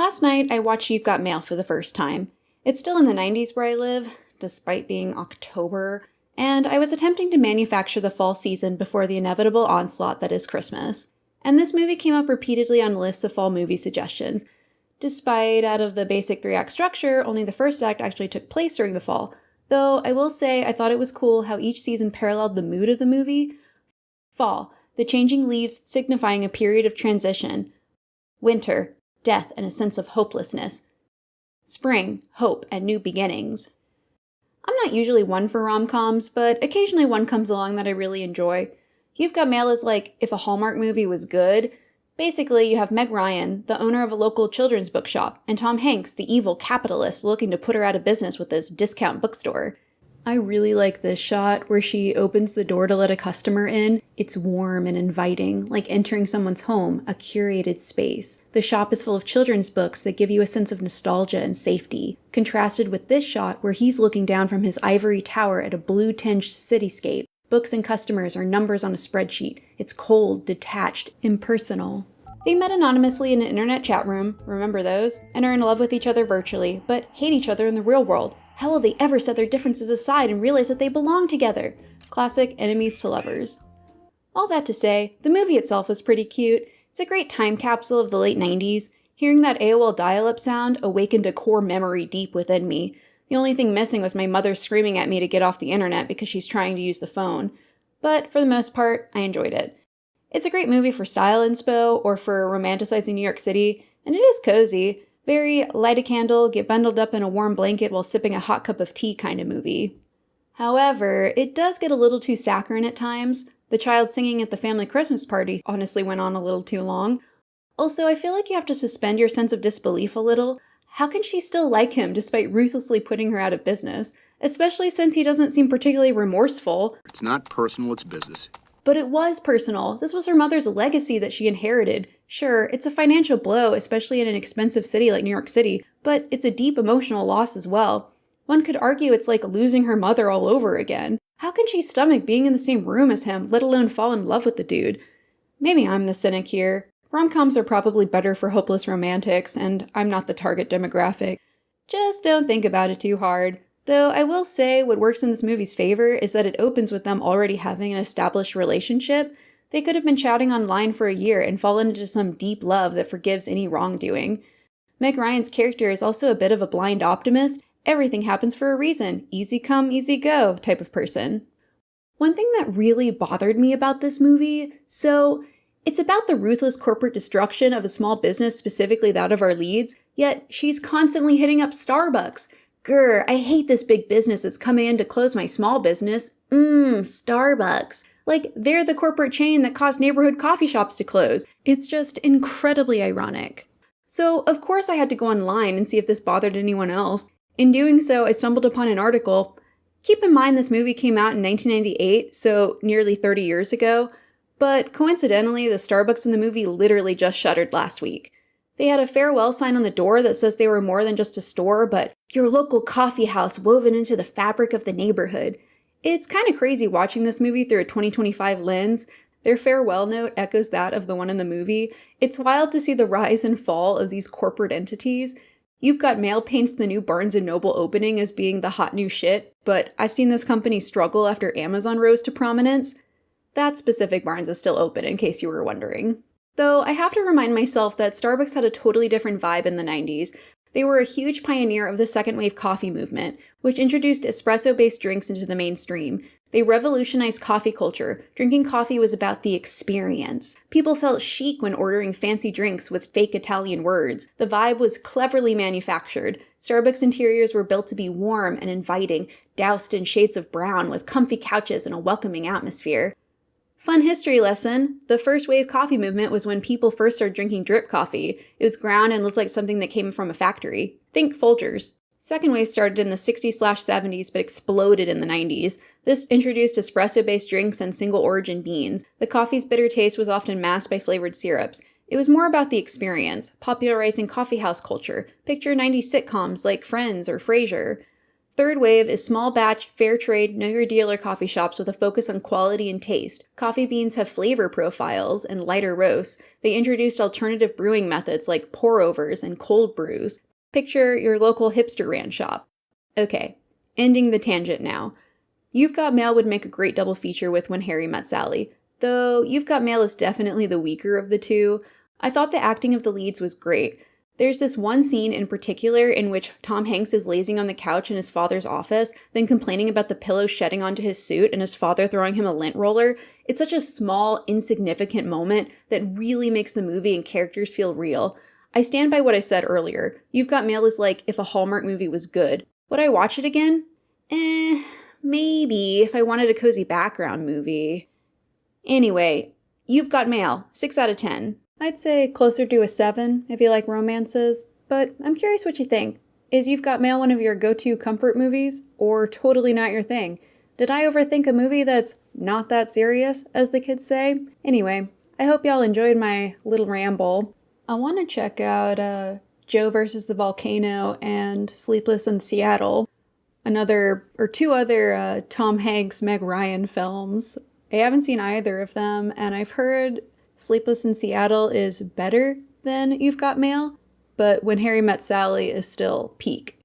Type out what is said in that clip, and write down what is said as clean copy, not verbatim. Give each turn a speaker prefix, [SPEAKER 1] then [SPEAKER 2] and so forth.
[SPEAKER 1] Last night, I watched You've Got Mail for the first time. It's still in the 90s where I live, despite being October, and I was attempting to manufacture the fall season before the inevitable onslaught that is Christmas. And this movie came up repeatedly on lists of fall movie suggestions, despite, out of the basic three-act structure, only the first act actually took place during the fall. Though, I will say, I thought it was cool how each season paralleled the mood of the movie. Fall, the changing leaves signifying a period of transition. Winter, death and a sense of hopelessness. Spring, hope and new beginnings. I'm not usually one for rom-coms, but occasionally one comes along that I really enjoy. You've Got Mail is like if a Hallmark movie was good. Basically, you have Meg Ryan, the owner of a local children's bookshop, and Tom Hanks, the evil capitalist looking to put her out of business with this discount bookstore. I really like this shot where she opens the door to let a customer in. It's warm and inviting, like entering someone's home, a curated space. The shop is full of children's books that give you a sense of nostalgia and safety, contrasted with this shot where he's looking down from his ivory tower at a blue-tinged cityscape. Books and customers are numbers on a spreadsheet. It's cold, detached, impersonal. They met anonymously in an internet chat room, remember those, and are in love with each other virtually, but hate each other in the real world. How will they ever set their differences aside and realize that they belong together? Classic enemies to lovers. All that to say, the movie itself is pretty cute. It's a great time capsule of the late 90s. Hearing that AOL dial-up sound awakened a core memory deep within me. The only thing missing was my mother screaming at me to get off the internet because she's trying to use the phone. But for the most part, I enjoyed it. It's a great movie for style inspo or for romanticizing New York City, and it is cozy. Very light a candle, get bundled up in a warm blanket while sipping a hot cup of tea kind of movie. However, it does get a little too saccharine at times. The child singing at the family Christmas party honestly went on a little too long. Also, I feel like you have to suspend your sense of disbelief a little. How can she still like him despite ruthlessly putting her out of business? Especially since he doesn't seem particularly remorseful.
[SPEAKER 2] It's not personal, it's business.
[SPEAKER 1] But it was personal. This was her mother's legacy that she inherited. Sure, it's a financial blow, especially in an expensive city like New York City, but it's a deep emotional loss as well. One could argue it's like losing her mother all over again. How can she stomach being in the same room as him, let alone fall in love with the dude? Maybe I'm the cynic here. Rom-coms are probably better for hopeless romantics, and I'm not the target demographic. Just don't think about it too hard. Though I will say what works in this movie's favor is that it opens with them already having an established relationship. They could have been chatting online for a year and fallen into some deep love that forgives any wrongdoing. Meg Ryan's character is also a bit of a blind optimist. Everything happens for a reason. Easy come, easy go type of person. One thing that really bothered me about this movie, it's about the ruthless corporate destruction of a small business, specifically that of our leads, yet she's constantly hitting up Starbucks. Grr, I hate this big business that's coming in to close my small business. Starbucks. Like, they're the corporate chain that caused neighborhood coffee shops to close. It's just incredibly ironic. So, of course I had to go online and see if this bothered anyone else. In doing so, I stumbled upon an article. Keep in mind this movie came out in 1998, so nearly 30 years ago. But coincidentally, the Starbucks in the movie literally just shuttered last week. They had a farewell sign on the door that says they were more than just a store, but your local coffee house woven into the fabric of the neighborhood. It's kind of crazy watching this movie through a 2025 lens. Their farewell note echoes that of the one in the movie. It's wild to see the rise and fall of these corporate entities. You've Got Mail paints the new Barnes & Noble opening as being the hot new shit, but I've seen this company struggle after Amazon rose to prominence. That specific Barnes is still open, in case you were wondering. Though I have to remind myself that Starbucks had a totally different vibe in the 90s. They were a huge pioneer of the second wave coffee movement, which introduced espresso-based drinks into the mainstream. They revolutionized coffee culture. Drinking coffee was about the experience. People felt chic when ordering fancy drinks with fake Italian words. The vibe was cleverly manufactured. Starbucks interiors were built to be warm and inviting, doused in shades of brown with comfy couches and a welcoming atmosphere. Fun history lesson. The first wave coffee movement was when people first started drinking drip coffee. It was ground and looked like something that came from a factory. Think Folgers. Second wave started in the 60s/70s but exploded in the 90s. This introduced espresso-based drinks and single-origin beans. The coffee's bitter taste was often masked by flavored syrups. It was more about the experience, popularizing coffeehouse culture. Picture 90s sitcoms like Friends or Frasier. Third wave is small batch, fair trade, know your dealer coffee shops with a focus on quality and taste. Coffee beans have flavor profiles and lighter roasts. They introduced alternative brewing methods like pour-overs and cold brews. Picture your local hipster ranch shop. Okay, ending the tangent now. You've Got Mail would make a great double feature with When Harry Met Sally, though You've Got Mail is definitely the weaker of the two. I thought the acting of the leads was great. There's this one scene in particular in which Tom Hanks is lazing on the couch in his father's office, then complaining about the pillow shedding onto his suit and his father throwing him a lint roller. It's such a small, insignificant moment that really makes the movie and characters feel real. I stand by what I said earlier. You've Got Mail is like if a Hallmark movie was good. Would I watch it again? Maybe if I wanted a cozy background movie. Anyway, You've Got Mail, 6 out of 10. I'd say closer to a 7 if you like romances, but I'm curious what you think. Is You've Got Mail one of your go-to comfort movies, or totally not your thing? Did I overthink a movie that's not that serious, as the kids say? Anyway, I hope y'all enjoyed my little ramble. I want to check out Joe versus the Volcano and Sleepless in Seattle, two other Tom Hanks, Meg Ryan films. I haven't seen either of them, and I've heard Sleepless in Seattle is better than You've Got Mail, but When Harry Met Sally is still peak.